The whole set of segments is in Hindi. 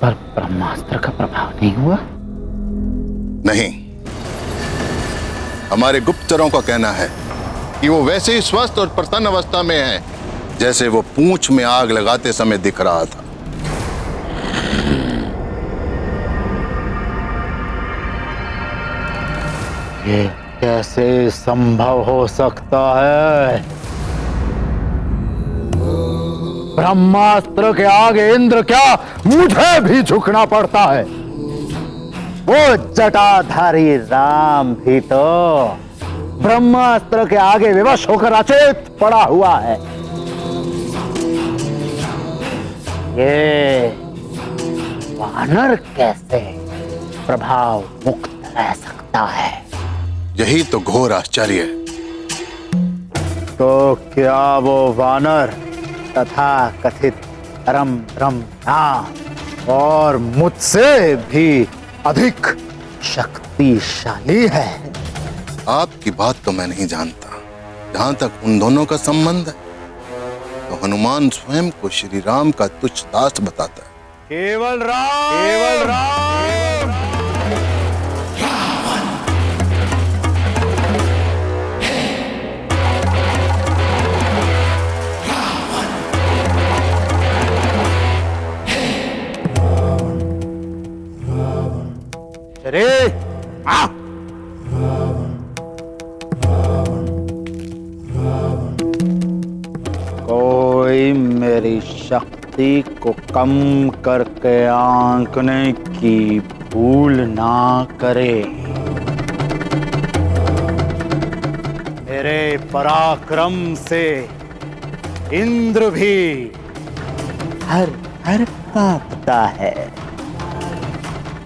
पर ब्रह्मास्त्र का प्रभाव नहीं हुआ? नहीं, हमारे गुप्तचरों का कहना है कि वो वैसे ही स्वस्थ और प्रसन्न अवस्था में है जैसे वो पूंछ में आग लगाते समय दिख रहा था। ये कैसे संभव हो सकता है? ब्रह्मास्त्र के आगे इंद्र क्या, मुझे भी झुकना पड़ता है। वो जटाधारी राम भी तो ब्रह्मास्त्र के आगे विवश होकर अचेत पड़ा हुआ है। ये वानर कैसे प्रभाव मुक्त रह सकता है? यही तो घोर आश्चर्य है। तो क्या वो वानर तथा कथित परम ब्रह्म नाम और मुझसे भी अधिक शक्तिशाली है? आपकी बात तो मैं नहीं जानता। जहां तक उन दोनों का संबंध है तो हनुमान स्वयं को श्री राम का तुच्छ दास बताता है। केवल राम, केवल राम। अरे कोई मेरी शक्ति को कम करके आंकने की भूल ना करे। मेरे पराक्रम से इंद्र भी हर हर कांपता है।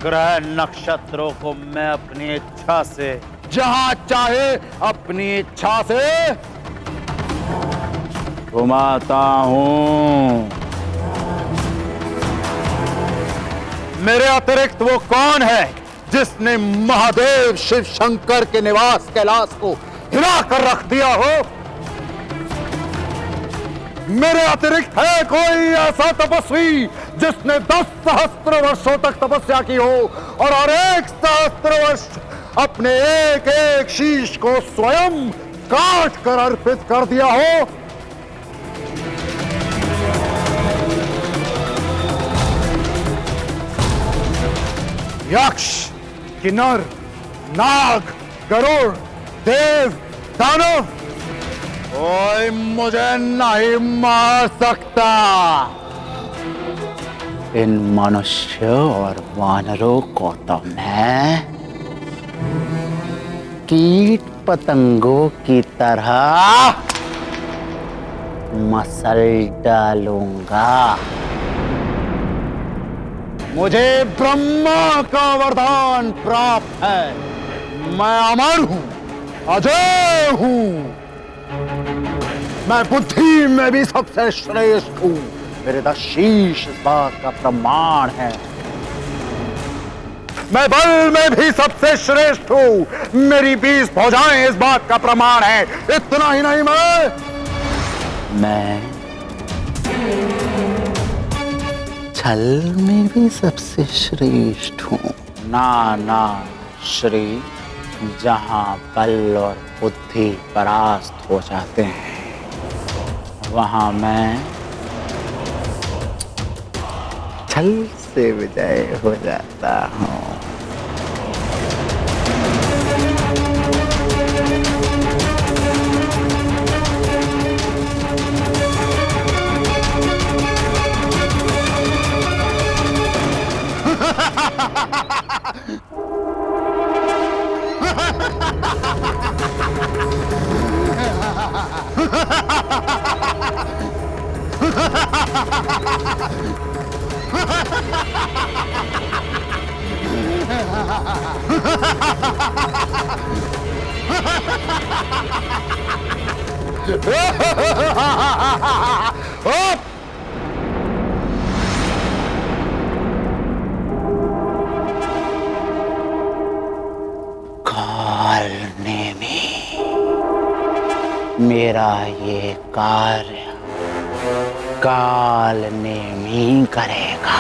ग्रह नक्षत्रों को मैं अपनी इच्छा से जहां चाहे अपनी इच्छा से घुमाता हूं। मेरे अतिरिक्त वो कौन है जिसने महादेव शिव शंकर के निवास कैलाश को हिला कर रख दिया हो? मेरे अतिरिक्त है कोई ऐसा तपस्वी जिसने 10 सहस्त्र वर्षों तक तपस्या की हो और हर 1 सहस्त्र वर्ष अपने एक एक शीश को स्वयं काट कर अर्पित कर दिया हो? यक्ष, किन्नर, नाग, गरुड़, देव, दानव, कोई मुझे नहीं मार सकता। इन मनुष्य और वानरों को तो मैं कीट पतंगों की तरह मसल डालूंगा। मुझे ब्रह्मा का वरदान प्राप्त है। मैं अमर हूं, अजय हूं। मैं बुद्धि में भी सबसे श्रेष्ठ हूं। मेरे 10 शीश इस बात का प्रमाण है। मैं बल में भी सबसे श्रेष्ठ हूं। मेरी 20 भुजाएं इस बात का प्रमाण है। इतना ही नहीं, मैं छल में भी सबसे श्रेष्ठ हूं। ना श्री, जहां बल और बुद्धि परास्त हो जाते हैं वहां मैं छल से विजय हो जाता हूं। काल नेमी, मेरा ये कार्य काल नेमी करेगा।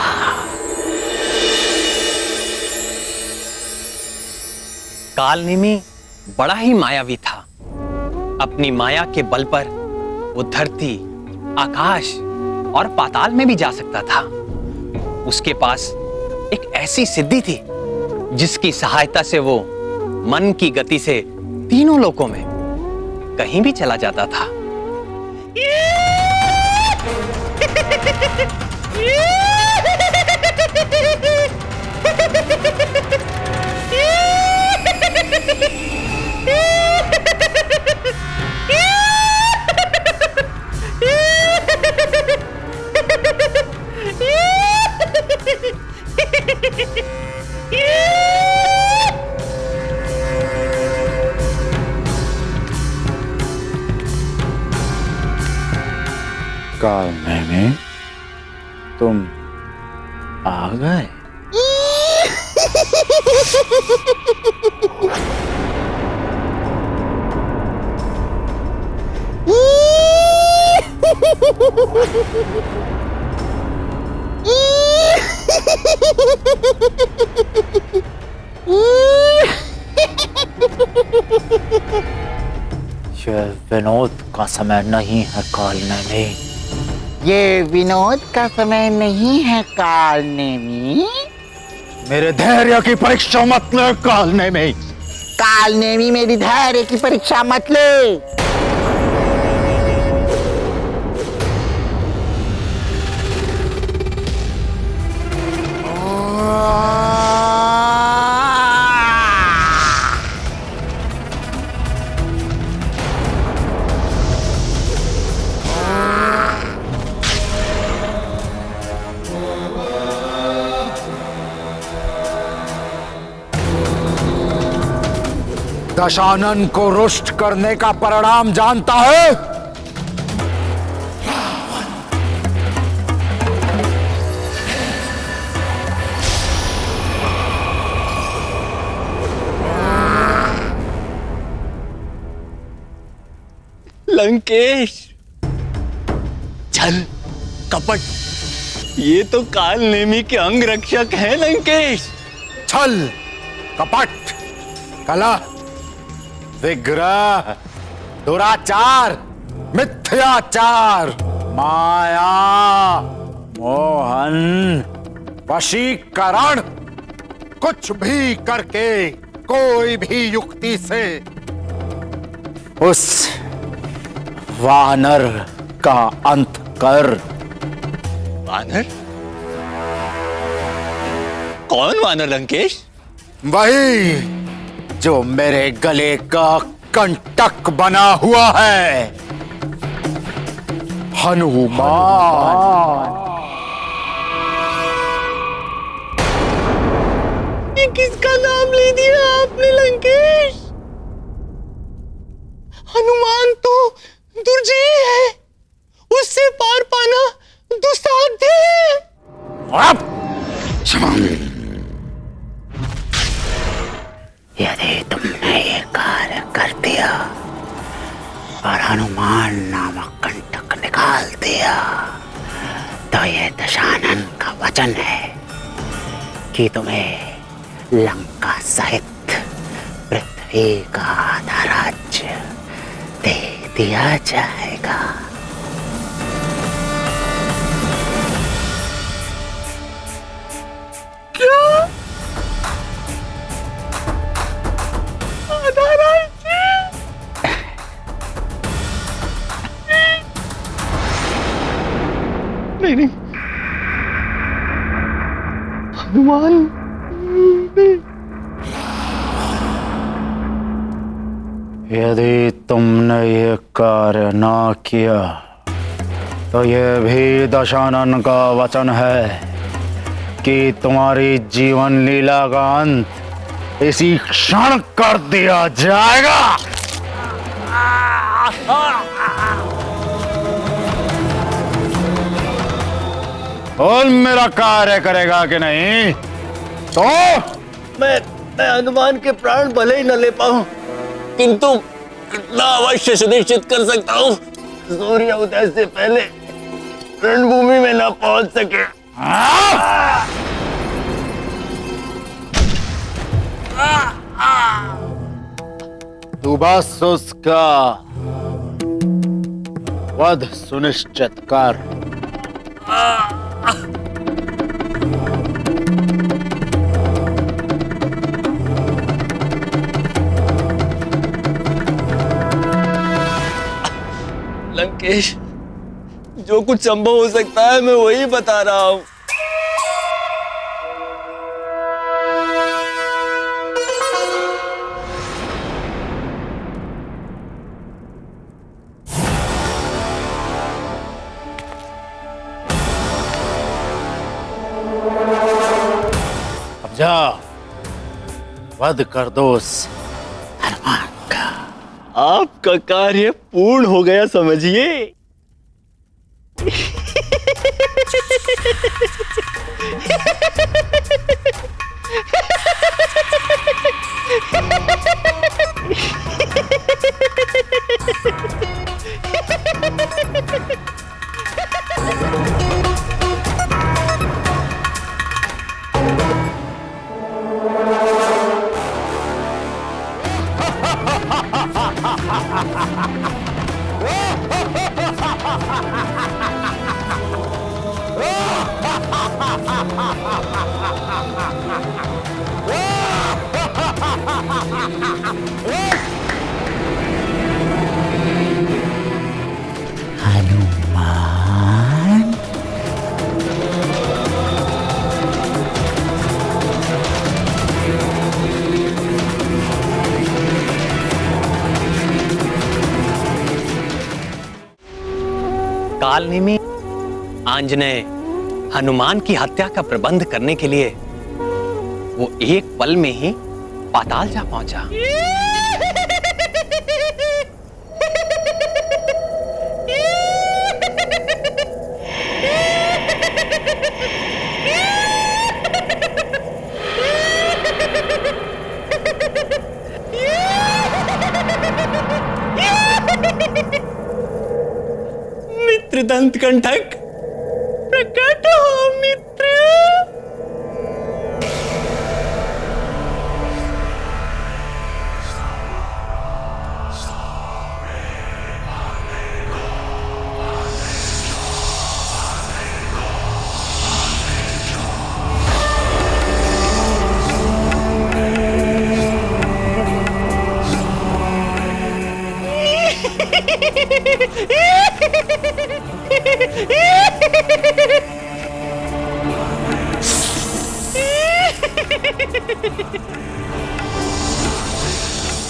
कालनेमी बड़ा ही मायावी था। अपनी माया के बल पर वो धरती, आकाश और पाताल में भी जा सकता था। उसके पास एक ऐसी सिद्धि थी जिसकी सहायता से वो मन की गति से तीनों लोकों में कहीं भी चला जाता था। कालनेमी, तुम आ गए। ये विनोद का समय नहीं है कालनेमी। ये विनोद का समय नहीं है कालनेमी। मेरे धैर्य की परीक्षा मत ले कालनेमी। कालनेमी मेरी धैर्य की परीक्षा मत ले। दशानन को रुष्ट करने का परिणाम जानता है? लंकेश, छल, कपट, ये तो कालनेमी के अंग रक्षक हैं लंकेश। छल, कपट, कला, विग्रह, दुराचार, मिथ्याचार, माया, मोहन, वशीकरण, कुछ भी करके, कोई भी युक्ति से उस वानर का अंत कर। वानर? कौन वानर लंकेश? वही जो मेरे गले का कंटक बना हुआ है, हनुमान। ये किसका नाम ले दिया आपने लंकेश? हनुमान तो दुर्जय है, उससे पार पाना दुस्साध्य है। यदि तुमने ये कार्य कर दिया और हनुमान नामक कंटक निकाल दिया तो ये दशानन का वचन है कि तुम्हें लंका सहित पृथ्वी का आधा राज्य दे दिया जाएगा। नहीं, हनुमान यदि तुमने ये कार्य ना किया तो ये भी दशानन का वचन है कि तुम्हारी जीवन लीला का अंत इसी क्षण कर दिया जाएगा। बोल, मेरा कार्य करेगा कि नहीं? तो मैं हनुमान के प्राण भले ही न ले पाऊं, किंतु इतना अवश्य सुनिश्चित कर सकता हूं, सूर्य उदय से पहले रणभूमि में न पहुंच सके। हाँ? तू बस उसका वध सुनिश्चित कर। लंकेश, जो कुछ संभव हो सकता है मैं वही बता रहा हूं। अब जा वध कर दो उस हनुमान का। आपका कार्य पूर्ण हो गया समझिए। हनुमान, कालनेमी आंजनेय हनुमान की हत्या का प्रबंध करने के लिए वो एक पल में ही पाताल जा पहुंचा। मित्र दंतकंठक, प्रकट हो मित्र।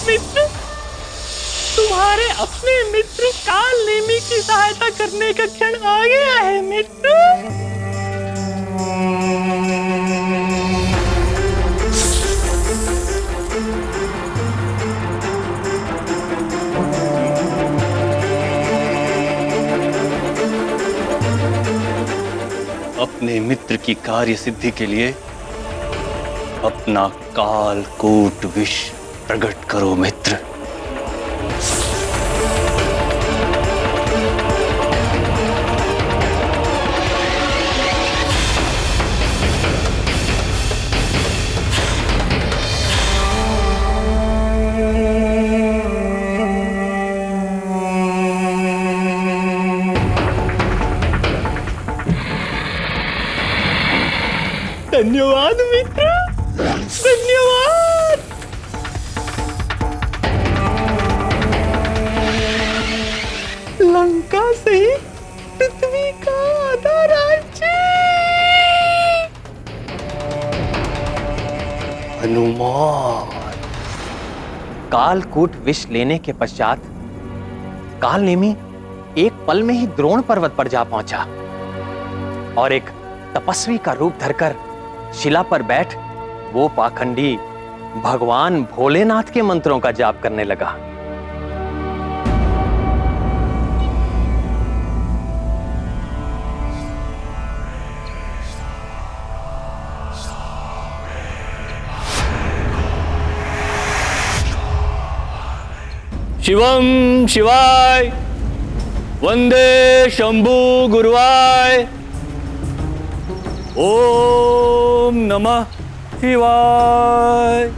मित्र, तुम्हारे अपने मित्र कालनेमी की सहायता करने का क्षण आ गया है मित्र। अपने मित्र की कार्य सिद्धि के लिए अपना कालकूट विष प्रकट करो मित्र। धन्यवाद मित्र, धन्यवाद। लंका से ही पृथ्वी का आधा राज्य। हनुमान। कालकूट विष लेने के पश्चात कालनेमी एक पल में ही द्रोण पर्वत पर जा पहुंचा और एक तपस्वी का रूप धरकर शिला पर बैठ वो पाखंडी भगवान भोलेनाथ के मंत्रों का जाप करने लगा। शिवम शिवाय, वंदे शंभु गुरुवाय, ओम नमः शिवाय।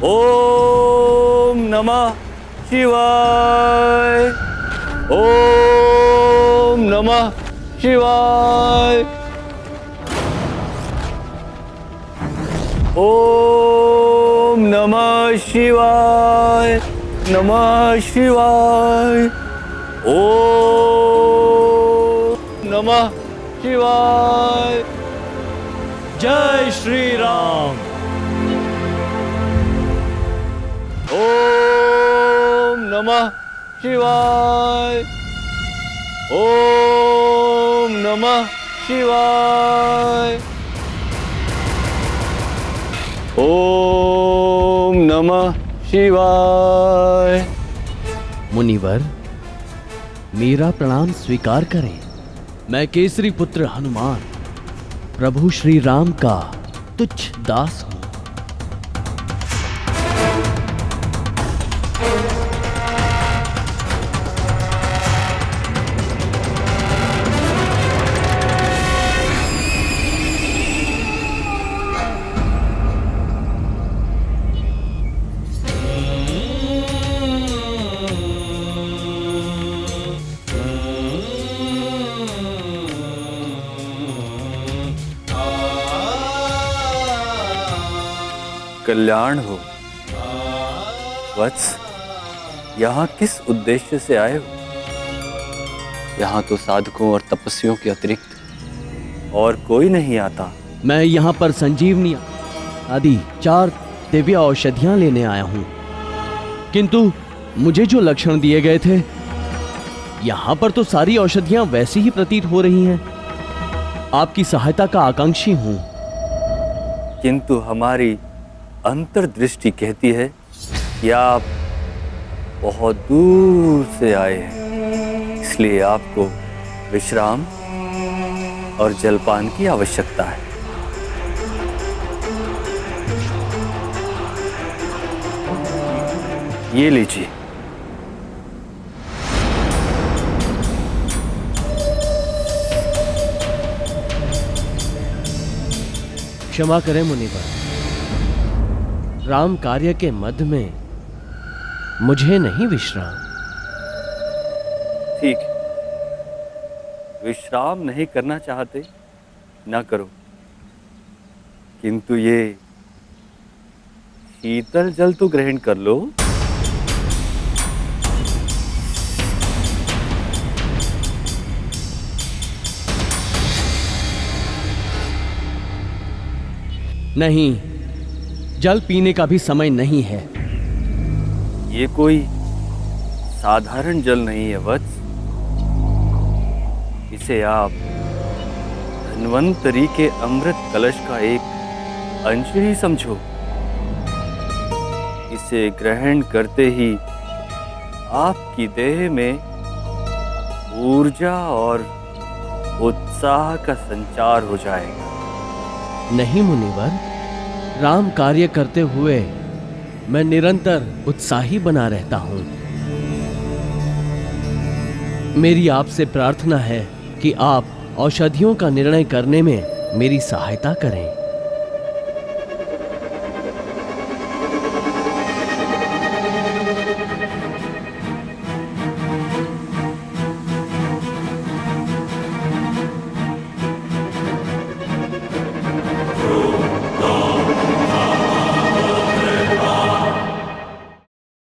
ओम नमः शिवाय। ओम नमः शिवाय। ओम नमः शिवाय। नमः शिवाय। ओम नमः शिवाय। जय श्री राम। ओम नमः शिवाय। ओम नमः शिवाय। ओम नमः शिवाय। मुनिवर, मेरा प्रणाम स्वीकार करें। मैं केसरी पुत्र हनुमान प्रभु श्री राम का तुच्छ दास हूं। कल्याण हो। वत्स, यहाँ किस उद्देश्य से आए हो? यहाँ तो साधकों और तपस्वियों के अतिरिक्त और कोई नहीं आता। मैं यहाँ पर संजीवनी आदि 4 दिव्य औषधियां लेने आया हूँ, किंतु मुझे जो लक्षण दिए गए थे, यहाँ पर तो सारी औषधियां वैसी ही प्रतीत हो रही हैं। आपकी सहायता का आकांक्षी हूँ। किंतु हमारी अंतर्दृष्टि कहती है कि आप बहुत दूर से आए हैं, इसलिए आपको विश्राम और जलपान की आवश्यकता है। ये लीजिए। क्षमा करें मुनिवर, राम कार्य के मध्य में मुझे नहीं विश्राम। ठीक है, विश्राम नहीं करना चाहते ना करो, किंतु ये शीतल जल तो ग्रहण कर लो। नहीं, जल पीने का भी समय नहीं है। ये कोई साधारण जल नहीं है वत्स, इसे आप धन्वंतरी के अमृत कलश का एक अंश ही समझो। इसे ग्रहण करते ही आपकी देह में ऊर्जा और उत्साह का संचार हो जाएगा। नहीं मुनिवर, राम कार्य करते हुए मैं निरंतर उत्साही बना रहता हूं। मेरी आपसे प्रार्थना है कि आप औषधियों का निर्णय करने में मेरी सहायता करें।